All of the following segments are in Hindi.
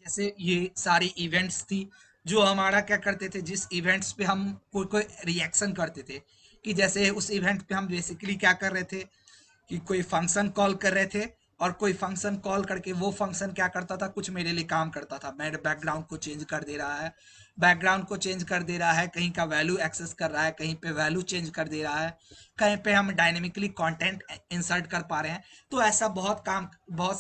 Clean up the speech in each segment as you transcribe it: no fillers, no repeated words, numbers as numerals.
जैसे ये सारी इवेंट्स थी जो हमारा क्या करते थे, जिस इवेंट्स पे हम कोई कोई रिएक्शन करते थे, कि जैसे उस इवेंट पे हम बेसिकली क्या कर रहे थे कि कोई फंक्शन कॉल कर रहे थे, और कोई फंक्शन कॉल करके वो फंक्शन क्या करता था, कुछ मेरे लिए काम करता था, मेरे बैकग्राउंड को चेंज कर दे रहा है, कहीं का वैल्यू एक्सेस कर रहा है, कहीं पे वैल्यू चेंज कर दे रहा है, कहीं पे हम डायनेमिकली कंटेंट इंसर्ट कर पा रहे हैं। तो ऐसा बहुत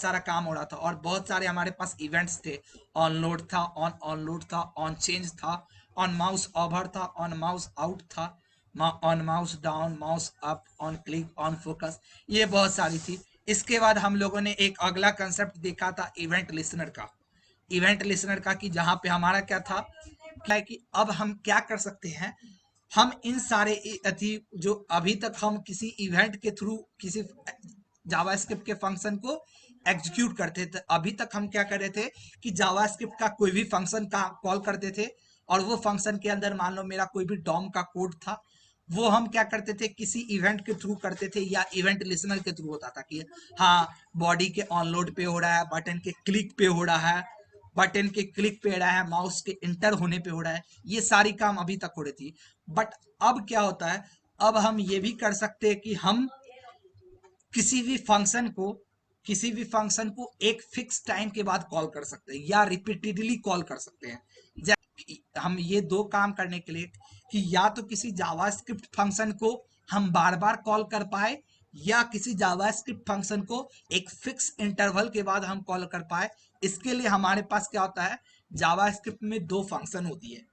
सारा काम हो रहा था, और बहुत सारे हमारे पास इवेंट्स थे। ऑन लोड था, ऑन लोड था, ऑन चेंज था, ऑन माउस ओवर था, ऑन माउस आउट था, on mouse down, mouse up, on click, on focus, ये बहुत सारी थी। इसके बाद हम लोगों ने एक अगला कंसेप्ट देखा था इवेंट लिसनर का, कि जहां पे हमारा क्या था, क्या है कि अब हम क्या कर सकते हैं, हम इन सारे अति जो अभी तक हम किसी इवेंट के थ्रू किसी जावास्क्रिप्ट के फंक्शन को एग्जीक्यूट करते थे, अभी तक हम क्या कर रहे थे कि जावास्क्रिप्ट का कोई भी फंक्शन का कॉल करते थे, और वो फंक्शन के अंदर मान लो मेरा कोई भी डॉम का कोड था, वो हम क्या करते थे, किसी इवेंट के थ्रू करते थे, या इवेंट लिसनर के थ्रू होता था कि हाँ, बॉडी के ऑनलोड पे हो रहा है, बटन के क्लिक पे हो रहा है, माउस के इंटर होने पे हो रहा है, ये सारी काम अभी तक हो रही थी। बट अब क्या होता है, अब हम ये भी कर सकते हैं कि हम किसी भी फंक्शन को एक फिक्स टाइम के बाद कॉल कर सकते हैं, या रिपीटेडली कॉल कर सकते हैं। हम ये दो काम करने के लिए, कि या तो किसी जावास्क्रिप्ट फंक्शन को हम बार बार कॉल कर पाए, या किसी जावास्क्रिप्ट फंक्शन को एक फिक्स इंटरवल के बाद हम कॉल कर पाए। इसके लिए हमारे पास क्या होता है, जावास्क्रिप्ट में दो फंक्शन होती है।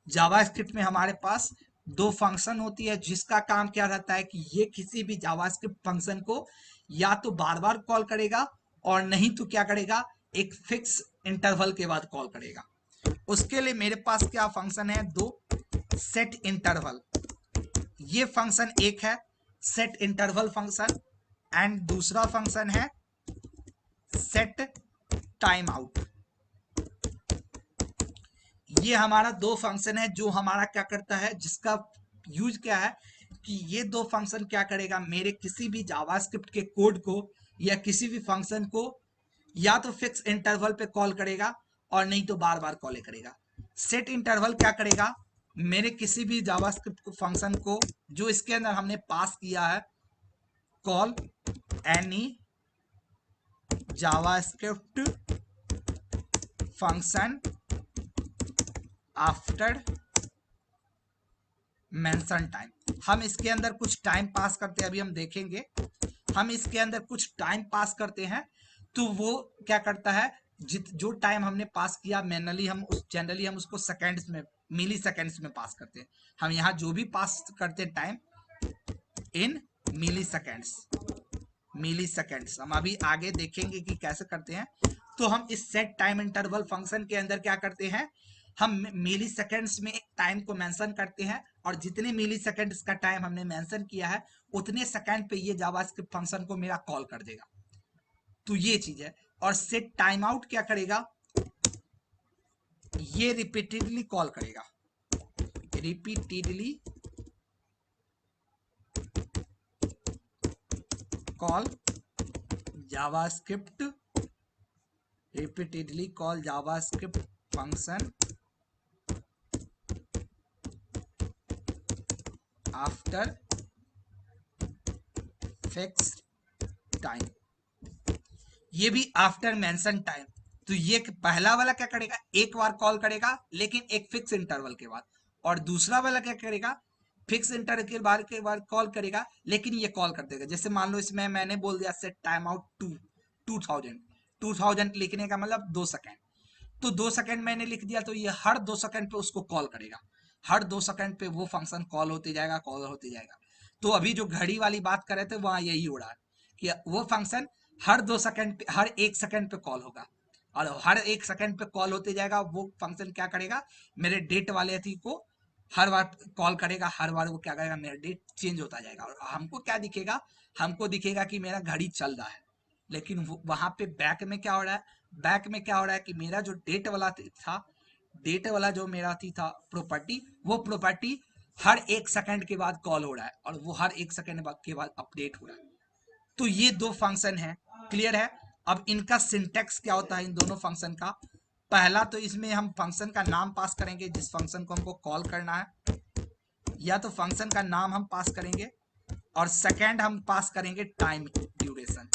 जावास्क्रिप्ट में हमारे पास दो फंक्शन होती है, जिसका काम क्या रहता है कि ये किसी भी जावास्क्रिप्ट फंक्शन को या तो बार बार कॉल करेगा, और नहीं तो क्या करेगा, एक फिक्स इंटरवल के बाद कॉल करेगा। उसके लिए मेरे पास क्या फंक्शन है, दो, सेट इंटरवल, ये फंक्शन एक है सेट इंटरवल फंक्शन, एंड दूसरा फंक्शन है सेट टाइम आउट। ये हमारा दो फंक्शन है जो हमारा क्या करता है, जिसका यूज क्या है, कि ये दो फंक्शन क्या करेगा, मेरे किसी भी जावास्क्रिप्ट के कोड को या किसी भी फंक्शन को या तो फिक्स इंटरवल पे कॉल करेगा, और नहीं तो बार बार कॉल करेगा। सेट इंटरवल क्या करेगा, मेरे किसी भी जावास्क्रिप्ट फंक्शन को, जो इसके अंदर हमने पास किया है, call any JavaScript function after mention time, हम इसके अंदर कुछ टाइम पास करते हैं, अभी हम देखेंगे। हम इसके अंदर कुछ टाइम पास करते हैं, तो वो क्या करता है, जो टाइम हमने पास किया, जनरली हम उसको सेकंड्स में, मिली सेकंड्स में पास करते हैं। हम यहाँ जो भी पास करते हैं टाइम, इन मिली सेकंड्स हम अभी आगे देखेंगे कि कैसे करते हैं। तो हम इस सेट टाइम इंटरवल फंक्शन के अंदर क्या करते हैं, हम मिली सेकेंड्स में टाइम को मेंशन करते हैं, और जितने मिली सेकेंड्स का टाइम हमने मेंशन किया है, उतने सेकंड पे ये जावास्क्रिप्ट फंक्शन को मेरा कॉल कर देगा। तो ये चीज है। और सेट टाइम आउट क्या करेगा, ये रिपीटेडली कॉल करेगा, repeatedly call JavaScript function after fixed time, ये भी आफ्टर मेंशन टाइम। तो ये पहला वाला क्या करेगा, एक बार कॉल करेगा लेकिन एक फिक्स इंटरवल के बाद, और दूसरा वाला क्या करेगा, फिक्स इंटरवल के बाद कॉल करेगा, लेकिन ये कॉल कर देगा। जैसे मान लो इसमें मैंने बोल दिया सेट टाइम आउट 2000 लिखने का मतलब 2 सेकेंड, तो 2 सेकेंड मैंने लिख दिया, तो ये हर 2 सेकेंड पे उसको कॉल करेगा, हर 2 सेकेंड पे वो फंक्शन कॉल होते जाएगा। तो अभी जो घड़ी वाली बात कर रहे थे, वहां यही हो रहा है कि वो फंक्शन हर 2 सेकेंड पे, हर 1 सेकेंड पे कॉल होगा, और हर 1 सेकेंड पे कॉल होते जाएगा। वो फंक्शन क्या करेगा, मेरे डेट वाले थी को हर बार कॉल करेगा, हर बार वो क्या करेगा, मेरा डेट चेंज होता जाएगा, और हमको क्या दिखेगा, हमको दिखेगा कि मेरा घड़ी चल रहा है। लेकिन वहां पे बैक में क्या हो रहा है, कि मेरा जो डेट वाला था, डेट वाला जो मेरा थी था प्रॉपर्टी, वो प्रॉपर्टी हर 1 सेकेंड के बाद कॉल हो रहा है, और वो हर 1 सेकेंड के बाद अपडेट हो रहा है। तो ये दो फंक्शन है, क्लियर है। अब इनका सिंटेक्स क्या होता है इन दोनों फंक्शन का, पहला तो इसमें हम फंक्शन का नाम पास करेंगे जिस फंक्शन को हमको कॉल करना है, या तो फंक्शन का नाम हम पास करेंगे, और सेकंड हम पास करेंगे time duration.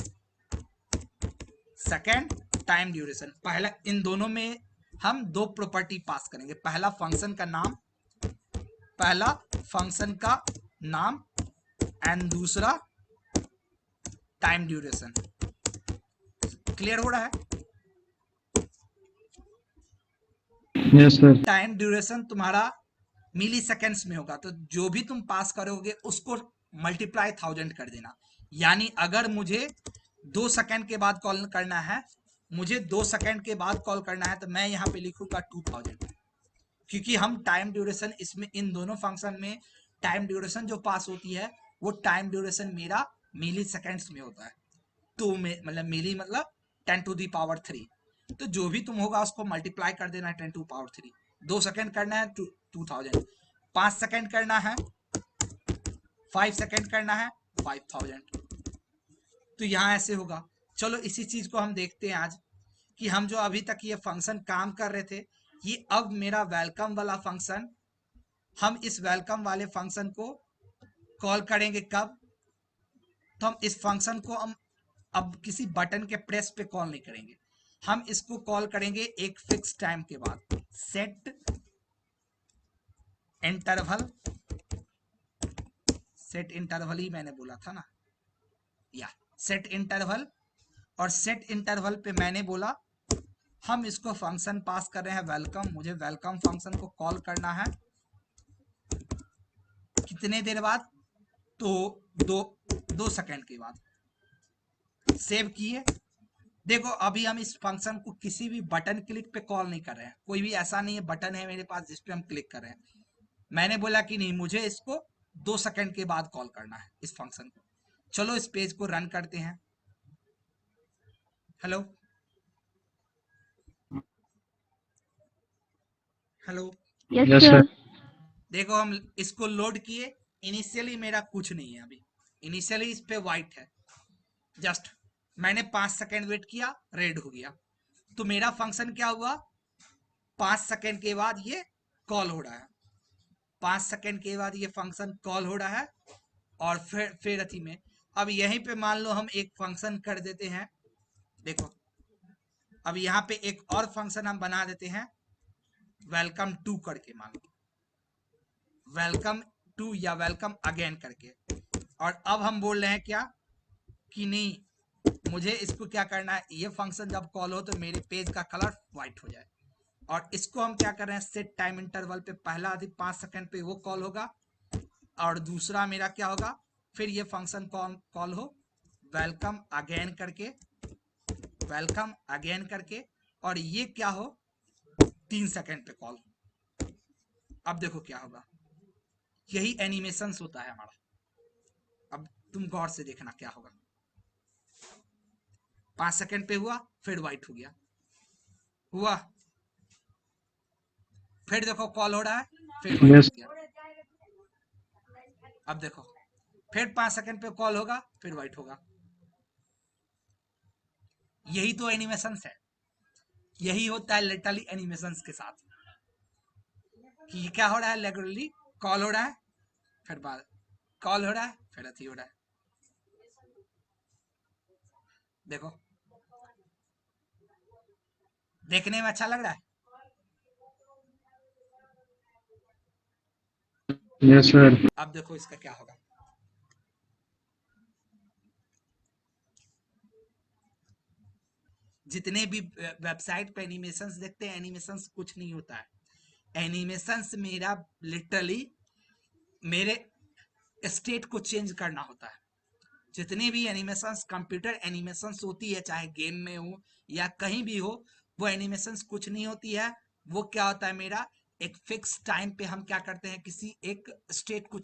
Second time duration, पहला इन दोनों में हम दो प्रॉपर्टी पास करेंगे। पहला फंक्शन का नाम एंड दूसरा टाइम ड्यूरेशन। क्लियर हो रहा है? Yes sir. टाइम ड्यूरेशन तुम्हारा मिली सेकेंड्स में होगा, तो जो भी तुम पास करोगे उसको मल्टीप्लाई 1000 कर देना। यानी अगर मुझे 2 सेकंड के बाद कॉल करना है, तो मैं यहाँ पे लिखूंगा 2000, क्योंकि हम टाइम ड्यूरेशन इसमें इन दोनों फंक्शन में टाइम ड्यूरेशन जो पास होती है वो टाइम ड्यूरेशन मेरा मिली सेकेंड्स में होता है। तो मतलब मिली मतलब 10⁻3, तो जो भी तुम होगा उसको मल्टीप्लाई कर देना है 10⁻3। 2 सेकंड करना है 2000, 5 सेकंड करना है 5 सेकंड करना है 5000। तो यहाँ ऐसे होगा। चलो इसी चीज को हम देखते हैं आज, कि हम जो अभी तक ये फंक्शन काम कर रहे थे, ये अब मेरा वेलकम वाला फंक्शन, हम इस वेलकम वाले फंक्शन को कॉल करेंगे कब? तो हम इस फंक्शन को हम अब किसी बटन के प्रेस पे कॉल नहीं करेंगे, हम इसको कॉल करेंगे एक फिक्स टाइम के बाद। सेट इंटरवल ही मैंने बोला था ना, या सेट इंटरवल, और सेट इंटरवल पे मैंने बोला हम इसको फंक्शन पास कर रहे हैं वेलकम। मुझे वेलकम फंक्शन को कॉल करना है कितने देर बाद? तो 2 सेकंड के बाद। सेव किए। देखो अभी हम इस फंक्शन को किसी भी बटन क्लिक पे कॉल नहीं कर रहे हैं, कोई भी ऐसा नहीं है बटन है मेरे पास जिस पे हम क्लिक कर रहे हैं। मैंने बोला कि नहीं, मुझे इसको 2 सेकंड के बाद कॉल करना है इस फंक्शन को। चलो इस पेज को रन करते हैं। Hello hello, yes sir. देखो हम इसको लोड किए। इनिशियली मेरा कुछ नहीं है, अभी इनिशियली इस पे व्हाइट है। जस्ट मैंने 5 सेकंड वेट किया, रेड हो गया। तो मेरा फंक्शन क्या हुआ? 5 सेकंड के बाद ये कॉल हो रहा है। 5 सेकंड के बाद ये फंक्शन कॉल हो रहा है। और फिर अथी में अब यहीं पे मान लो हम एक फंक्शन कर देते हैं। देखो अब यहाँ पे एक और फंक्शन हम बना देते हैं वेलकम टू करके, मान लो वेलकम टू या वेलकम अगेन करके। और अब हम बोल रहे हैं क्या कि नहीं, मुझे इसको क्या करना है, ये फंक्शन जब कॉल हो तो मेरे पेज का कलर व्हाइट हो जाए। और इसको हम क्या कर रहे हैं, सेट टाइम इंटरवल पे पहला अधिक 5 सेकंड पे वो कॉल होगा, और दूसरा मेरा क्या होगा, फिर ये फंक्शन कॉल हो वेलकम अगेन करके, और ये क्या हो 3 सेकंड पे कॉल। अब देखो क्या होगा, यही एनिमेशंस होता है हमारा। अब तुम गौर से देखना क्या होगा। 5 सेकंड पे हुआ, फिर व्हाइट हो गया, हुआ, फिर देखो कॉल हो रहा है, फिर व्हाइट यस हो गया। अब देखो फिर 5 सेकंड पे कॉल होगा, फिर व्हाइट होगा। यही तो एनिमेशंस है, यही होता है लिटरली एनिमेशंस के साथ, कि क्या हो रहा है, रेगुलरली कॉल हो रहा है, फिर बाद कॉल हो रहा है, फिर अथी हो रहा है। देखो देखने में अच्छा लग रहा है। Yes sir. अब देखो इसका क्या होगा। जितने भी वेबसाइट पे एनिमेशंस देखते हैं, एनिमेशंस कुछ नहीं होता है। एनिमेशंस मेरा लिटरली मेरे स्टेट को चेंज करना होता है। जितनी भी एनिमेशंस कंप्यूटर एनिमेशंस होती है, चाहे गेम में हो या कहीं भी हो, वो एनिमेशंस कुछ नहीं होती है। वो क्या होता है, मेरा एक फिक्स टाइम पे हम क्या करते हैं, किसी एक स्टेट को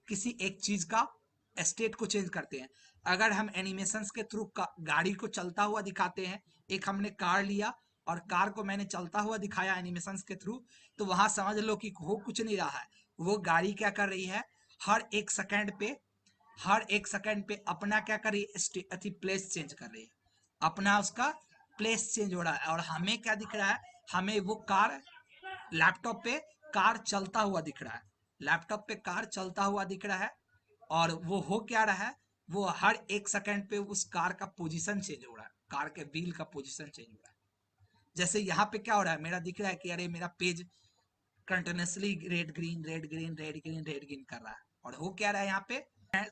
किसी एक चीज का स्टेट को चेंज करते हैं। अगर हम एनिमेशंस के थ्रू गाड़ी को चलता हुआ दिखाते हैं, एक हमने कार लिया और कार को मैंने चलता हुआ दिखाया एनिमेशंस के थ्रू, तो वहां समझ लो कि हो कुछ नहीं रहा है, वो गाड़ी क्या कर रही है, हर एक सेकंड पे अपना क्या कर रही है, अथी प्लेस चेंज कर रही है, अपना उसका प्लेस चेंज हो रहा है। और हमें क्या दिख रहा है, हमें वो कार, लैपटॉप पे कार चलता हुआ दिख रहा है, लैपटॉप पे कार चलता हुआ दिख रहा है। और वो हो क्या रहा है, वो हर 1 सेकंड पे उस कार का पोजीशन चेंज हो रहा है, कार के व्हील का पोजीशन चेंज हो रहा है। जैसे यहाँ पे क्या हो रहा है, मेरा दिख रहा है कि अरे मेरा page continuously red green red green red green red green कर रहा है। और हो क्या रहा है यहाँ पे,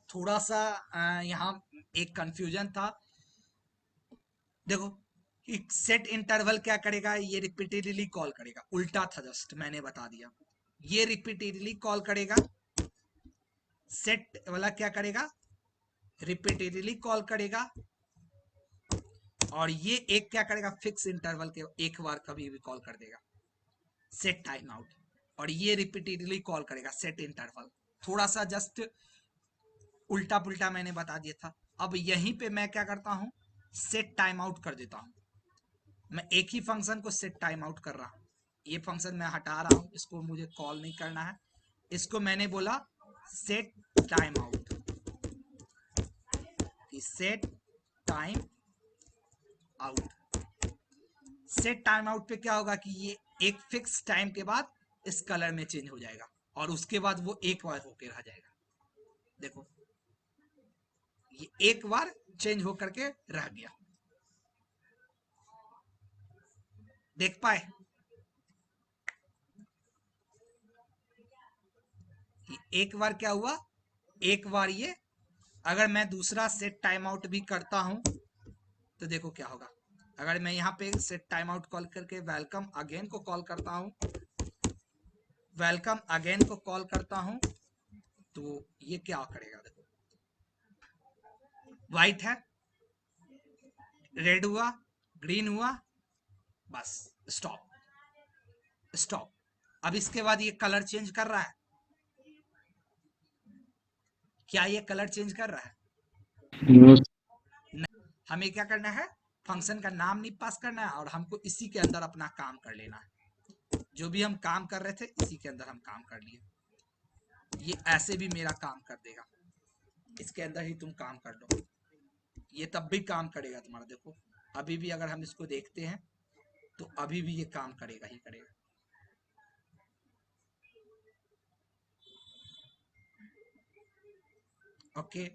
थोड़ा सा यहाँ एक कंफ्यूजन था। देखो, एक सेट इंटरवल क्या करेगा, ये रिपीटेडली कॉल करेगा, उल्टा था, जस्ट मैंने बता दिया। ये रिपीटेडली कॉल करेगा, सेट वाला क्या करेगा, रिपीटेडली कॉल करेगा। और ये एक क्या करेगा, फिक्स इंटरवल के एक बार कभी भी कॉल कर देगा, सेट टाइम आउट। और ये रिपीटेडली कॉल करेगा, सेट इंटरवल। थोड़ा सा जस्ट उल्टा पुल्टा मैंने बता दिया था। अब यहीं पे मैं क्या करता हूं, सेट टाइम आउट कर देता हूं। मैं एक ही फंक्शन को सेट टाइम आउट कर रहा हूं। ये फंक्शन मैं हटा रहा हूं, इसको मुझे कॉल नहीं करना है। इसको मैंने बोला set time out, set time out. Set time out पे क्या होगा कि ये एक फिक्स टाइम के बाद इस कलर में चेंज हो जाएगा, और उसके बाद वो एक बार होके रह जाएगा। देखो, ये एक बार चेंज होकर के रह गया, देख पाए। एक बार क्या हुआ, एक बार ये, अगर मैं दूसरा सेट टाइम आउट भी करता हूं तो देखो क्या होगा। अगर मैं यहाँ पे सेट टाइम आउट कॉल करके वेलकम अगेन को कॉल करता हूं, वेलकम अगेन को कॉल करता हूं, तो ये क्या करेगा, देखो व्हाइट है, रेड हुआ, ग्रीन हुआ, बस स्टॉप स्टॉप। अब इसके बाद ये कलर चेंज कर रहा है, क्या ये कलर चेंज कर रहा है? नो नहीं। हमें क्या करना है, फंक्शन का नाम नहीं पास करना है, और हमको इसी के अंदर अपना काम कर लेना है। जो भी हम काम कर रहे थे इसी के अंदर हम काम कर लिए। ये ऐसे भी मेरा काम कर देगा, इसके अंदर ही तुम काम कर लो, ये तब भी काम करेगा तुम्हारा। देखो, अभी भी अगर हम इसको देखते हैं तो अभी भी ये काम करेगा ही करेगा। ओके।